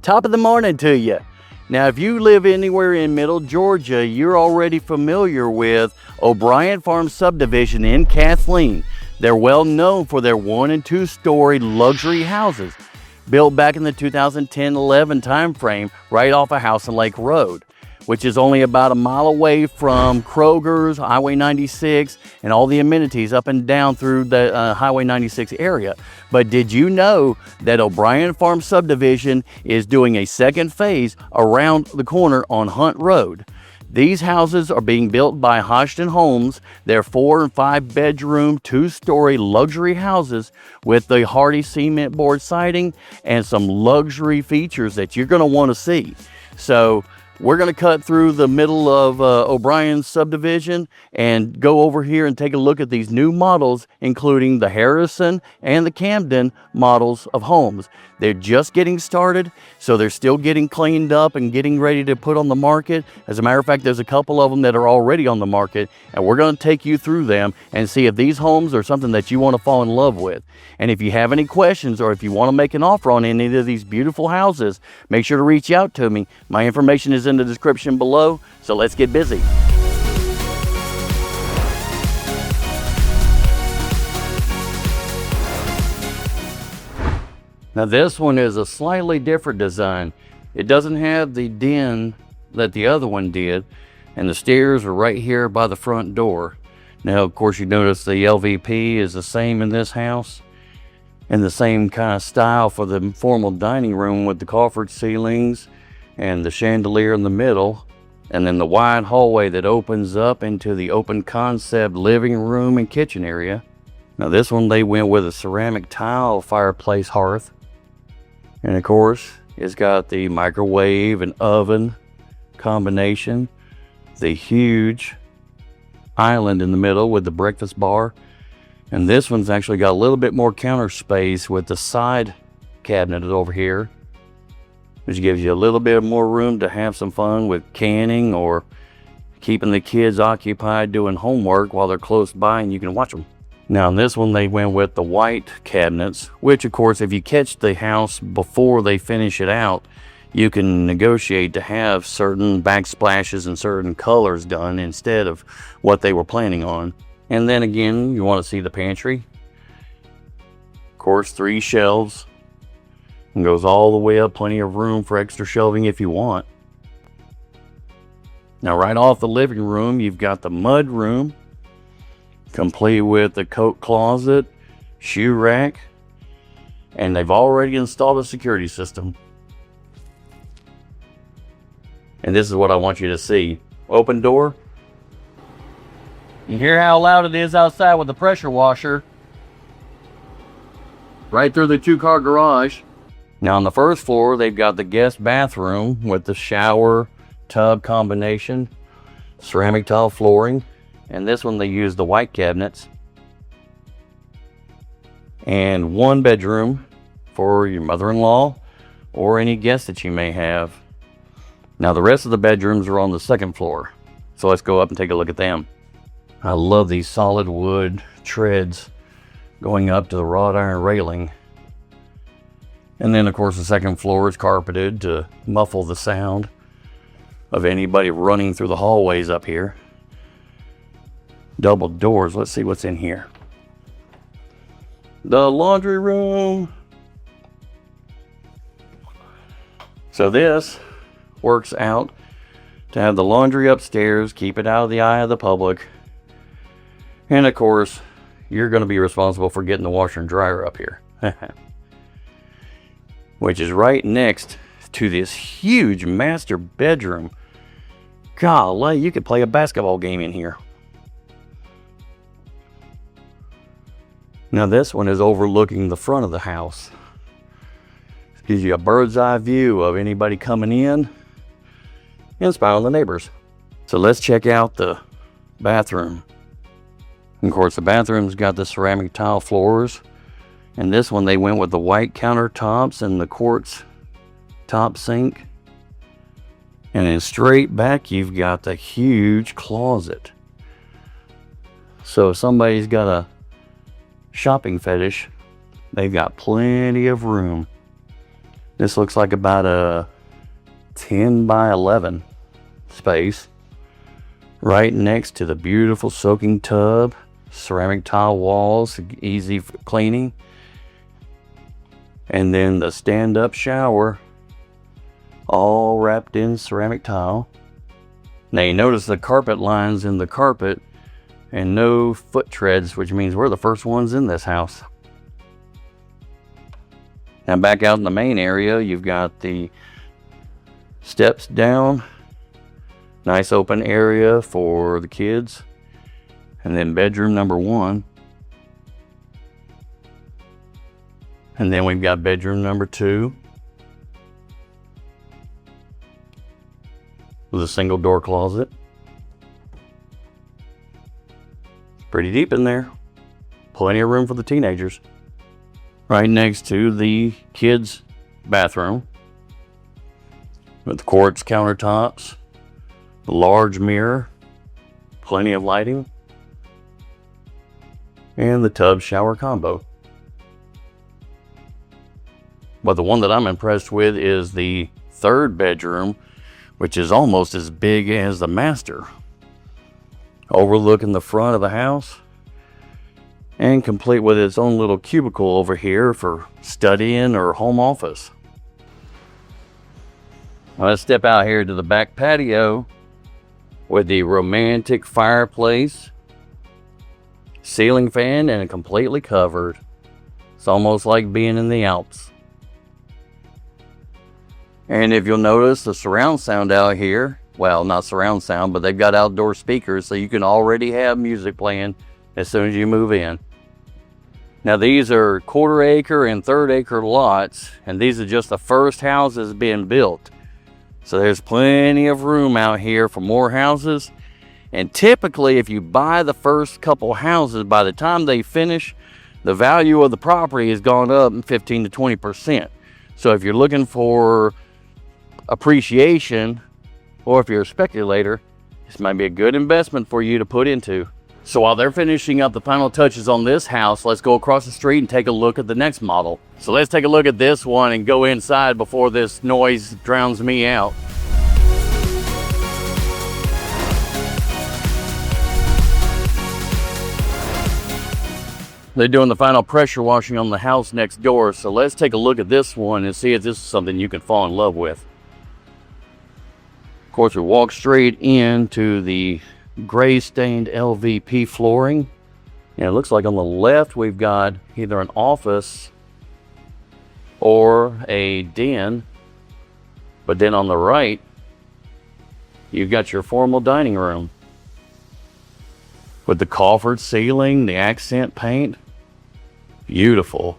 Top of the morning to you. Now, if you live anywhere in Middle Georgia, you're already familiar with O'Brien Farm Subdivision in Kathleen. They're well known for their 1 and 2 story luxury houses built back in the 2010-11 time frame right off of House and Lake Road, which is only about a mile away from Kroger's, Highway 96, and all the amenities up and down through the Highway 96 area. But did you know that O'Brien Farm Subdivision is doing a second phase around the corner on Hunt Road? These houses are being built by Haston Homes. They're 4 and 5 bedroom, 2-story luxury houses with the hardy cement board siding and some luxury features that you're going to want to see. So we're going to cut through the middle of O'Brien Subdivision and go over here and take a look at these new models, including the Harrison and the Camden models of homes. They're just getting started, so they're still getting cleaned up and getting ready to put on the market. As a matter of fact, there's a couple of them that are already on the market, and we're going to take you through them and see if these homes are something that you want to fall in love with. And if you have any questions or if you want to make an offer on any of these beautiful houses, make sure to reach out to me. My information is in the description below, so let's get busy. Now this one is a slightly different design. It doesn't have the den that the other one did, and the stairs are right here by the front door. Now of course you notice the LVP is the same in this house, and the same kind of style for the formal dining room with the coffered ceilings and the chandelier in the middle, and then the wide hallway that opens up into the open concept living room and kitchen area. Now this one they went with a ceramic tile fireplace hearth, and of course it's got the microwave and oven combination, the huge island in the middle with the breakfast bar, and this one's actually got a little bit more counter space with the side cabinet over here, which gives you a little bit more room to have some fun with canning or keeping the kids occupied doing homework while they're close by and you can watch them. Now in this one they went with the white cabinets, which of course if you catch the house before they finish it out, you can negotiate to have certain backsplashes and certain colors done instead of what they were planning on. And then again, you want to see the pantry. Of course, 3 shelves. And goes all the way up, plenty of room for extra shelving if you want. Now right off the living room, you've got the mud room, complete with the coat closet, shoe rack, and they've already installed a security system. And this is what I want you to see. Open door. You hear how loud it is outside with the pressure washer. Right through the 2-car garage. Now on the first floor, they've got the guest bathroom with the shower tub combination, ceramic tile flooring, and this one they use the white cabinets. And 1 bedroom for your mother-in-law or any guests that you may have. Now the rest of the bedrooms are on the 2nd floor, so let's go up and take a look at them. I love these solid wood treads going up to the wrought iron railing. And then of course the 2nd floor is carpeted to muffle the sound of anybody running through the hallways up here. Double doors. Let's see what's in here. The laundry room. So this works out to have the laundry upstairs, keep it out of the eye of the public. And of course, you're going to be responsible for getting the washer and dryer up here. Which is right next to this huge master bedroom. Golly, you could play a basketball game in here. Now this one is overlooking the front of the house. It gives you a bird's eye view of anybody coming in and spy on the neighbors. So let's check out the bathroom. Of course, the bathroom's got the ceramic tile floors. And this one, they went with the white countertops and the quartz top sink. And then straight back, you've got the huge closet. So if somebody's got a shopping fetish, they've got plenty of room. This looks like about a 10 by 11 space. Right next to the beautiful soaking tub, ceramic tile walls, easy for cleaning. And then the stand-up shower, all wrapped in ceramic tile. Now you notice the carpet lines in the carpet and no foot treads, which means we're the first ones in this house. Now back out in the main area, you've got the steps down. Nice open area for the kids. And then bedroom number 1. And then we've got bedroom number 2. With a single door closet. It's pretty deep in there. Plenty of room for the teenagers. Right next to the kids' bathroom. With the quartz countertops. The large mirror. Plenty of lighting. And the tub shower combo. But the one that I'm impressed with is the 3rd bedroom, which is almost as big as the master. Overlooking the front of the house and complete with its own little cubicle over here for studying or home office. Let's step out here to the back patio with the romantic fireplace, ceiling fan, and completely covered. It's almost like being in the Alps. And if you'll notice the surround sound out here, well, not surround sound, but they've got outdoor speakers, so you can already have music playing as soon as you move in. Now these are 1/4 acre and 1/3 acre lots, and these are just the first houses being built. So there's plenty of room out here for more houses. And typically, if you buy the first couple houses, by the time they finish, the value of the property has gone up 15 to 20%. So if you're looking for appreciation, or if you're a speculator, this might be a good investment for you to put into. So while they're finishing up the final touches on this house, let's go across the street and take a look at the next model. So let's take a look at this one and go inside before this noise drowns me out. They're doing the final pressure washing on the house next door, so let's take a look at this one and see if this is something you can fall in love with. Of course, we walk straight into the gray stained LVP flooring. And it looks like on the left we've got either an office or a den. But then on the right, you've got your formal dining room. With the coffered ceiling, the accent paint. Beautiful.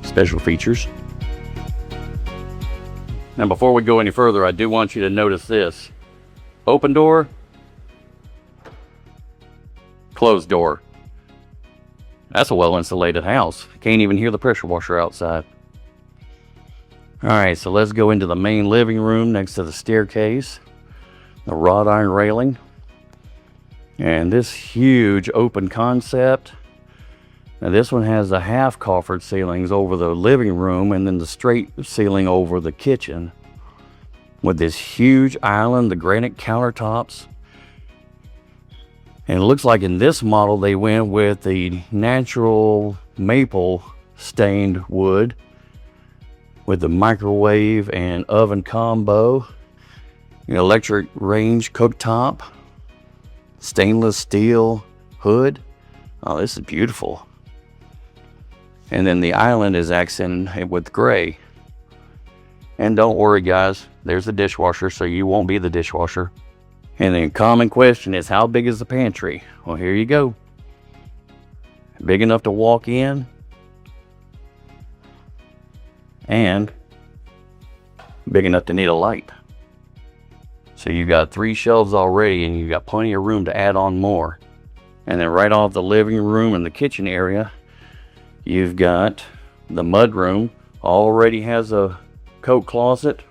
Special features. Now before we go any further, I do want you to notice this. Open door, closed door. That's a well-insulated house. Can't even hear the pressure washer outside. Alright, so let's go into the main living room next to the staircase. The wrought iron railing. And this huge open concept. Now this one has the half coffered ceilings over the living room and then the straight ceiling over the kitchen. With this huge island, the granite countertops. And it looks like in this model they went with the natural maple stained wood with the microwave and oven combo. Electric range cooktop. Stainless steel hood. Oh, this is beautiful. And then the island is accented with gray. And don't worry guys, there's the dishwasher, so you won't be the dishwasher. And the common question is, how big is the pantry? Well, here you go. Big enough to walk in. And big enough to need a light. So you got 3 shelves already, and you got plenty of room to add on more. And then right off the living room and the kitchen area, you've got the mud room. Already has a coat closet,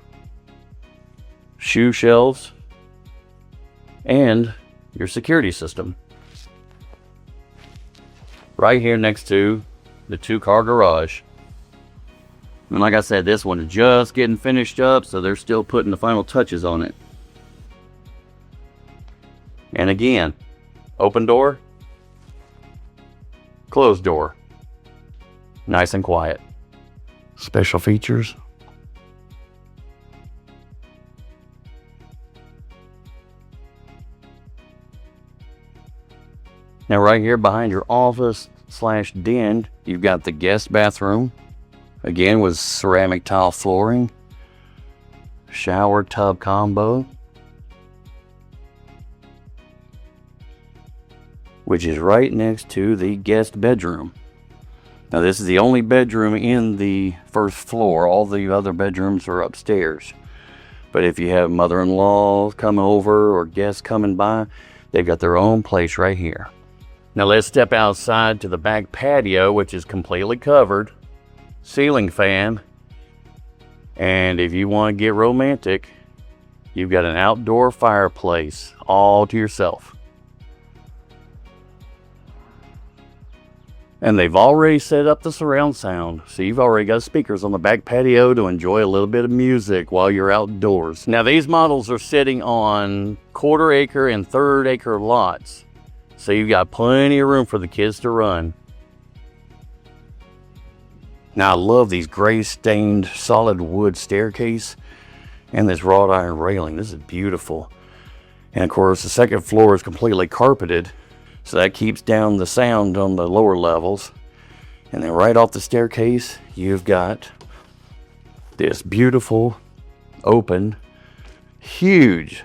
shoe shelves, and your security system. Right here next to the 2-car garage. And like I said, this one is just getting finished up, so they're still putting the final touches on it. And again, open door, closed door. Nice and quiet. Special features. Now right here behind your office / den, you've got the guest bathroom. Again with ceramic tile flooring. Shower tub combo. Which is right next to the guest bedroom. Now this is the only bedroom in the first floor. All the other bedrooms are upstairs. But if you have mother-in-law coming over or guests coming by, they've got their own place right here. Now let's step outside to the back patio, which is completely covered. Ceiling fan. And if you want to get romantic, you've got an outdoor fireplace all to yourself. And they've already set up the surround sound, so you've already got speakers on the back patio to enjoy a little bit of music while you're outdoors. Now these models are sitting on 1/4 acre and 1/3 acre lots, so you've got plenty of room for the kids to run. Now I love these gray stained solid wood staircase and this wrought iron railing. This is beautiful. And of course the second floor is completely carpeted, so that keeps down the sound on the lower levels. And then right off the staircase, you've got this beautiful, open, huge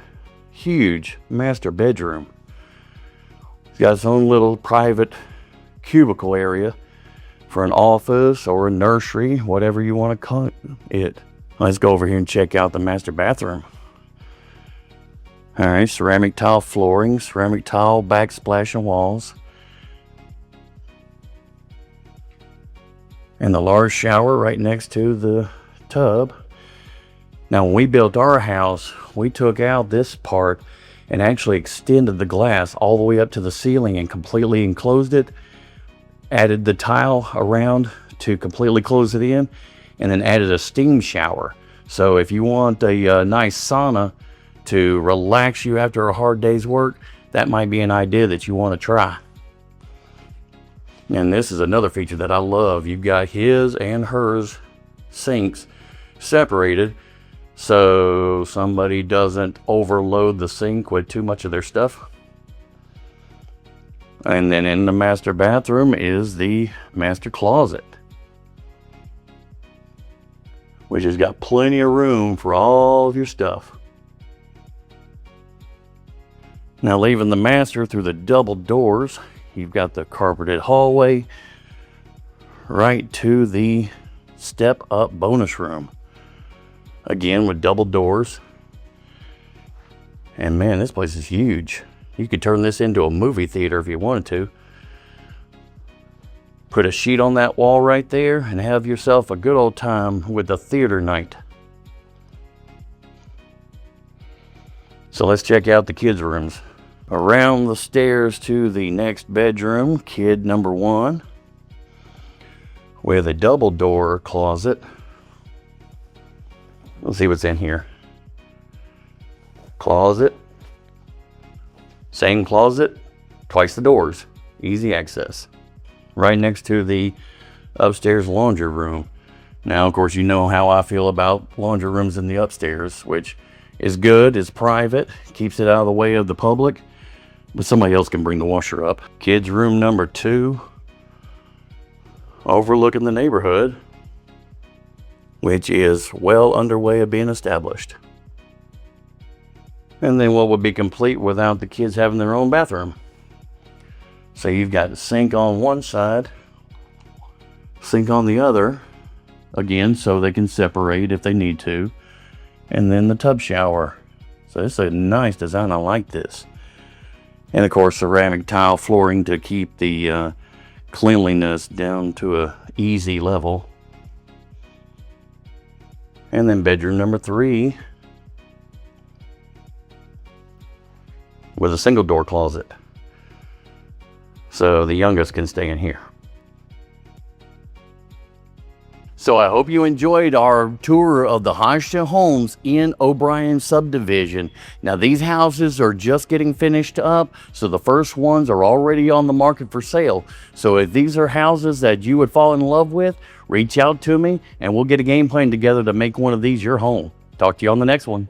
master bedroom. It's got its own little private cubicle area for an office or a nursery, whatever you want to call it. Let's go over here and check out the master bathroom. All right, ceramic tile flooring, ceramic tile backsplash and walls. And the large shower right next to the tub. Now when we built our house, we took out this part and actually extended the glass all the way up to the ceiling and completely enclosed it. Added the tile around to completely close it in, and then added a steam shower. So if you want a nice sauna to relax you after a hard day's work, that might be an idea that you want to try. And this is another feature that I love. You've got his and hers sinks separated so somebody doesn't overload the sink with too much of their stuff. And then in the master bathroom is the master closet, which has got plenty of room for all of your stuff. Now leaving the master through the double doors, you've got the carpeted hallway right to the step up bonus room. Again with double doors. And man, this place is huge. You could turn this into a movie theater if you wanted to. Put a sheet on that wall right there and have yourself a good old time with a theater night. So let's check out the kids' rooms. Around the stairs to the next bedroom, kid number 1, with a double door closet. Let's see what's in here. Closet. Same closet, twice the doors. Easy access. Right next to the upstairs laundry room. Now, of course, you know how I feel about laundry rooms in the upstairs, which is good, is private, keeps it out of the way of the public, but somebody else can bring the washer up. Kids' room number 2, overlooking the neighborhood, which is well underway of being established. And then what would be complete without the kids having their own bathroom? So you've got a sink on one side, sink on the other, again, so they can separate if they need to, and then the tub shower. So it's a nice design. I like this. And of course, ceramic tile flooring to keep the cleanliness down to a easy level. And then bedroom number 3 with a single door closet. So the youngest can stay in here. So I hope you enjoyed our tour of the Haston Homes in O'Brien subdivision. Now these houses are just getting finished up, so the first ones are already on the market for sale. So if these are houses that you would fall in love with, reach out to me and we'll get a game plan together to make one of these your home. Talk to you on the next one.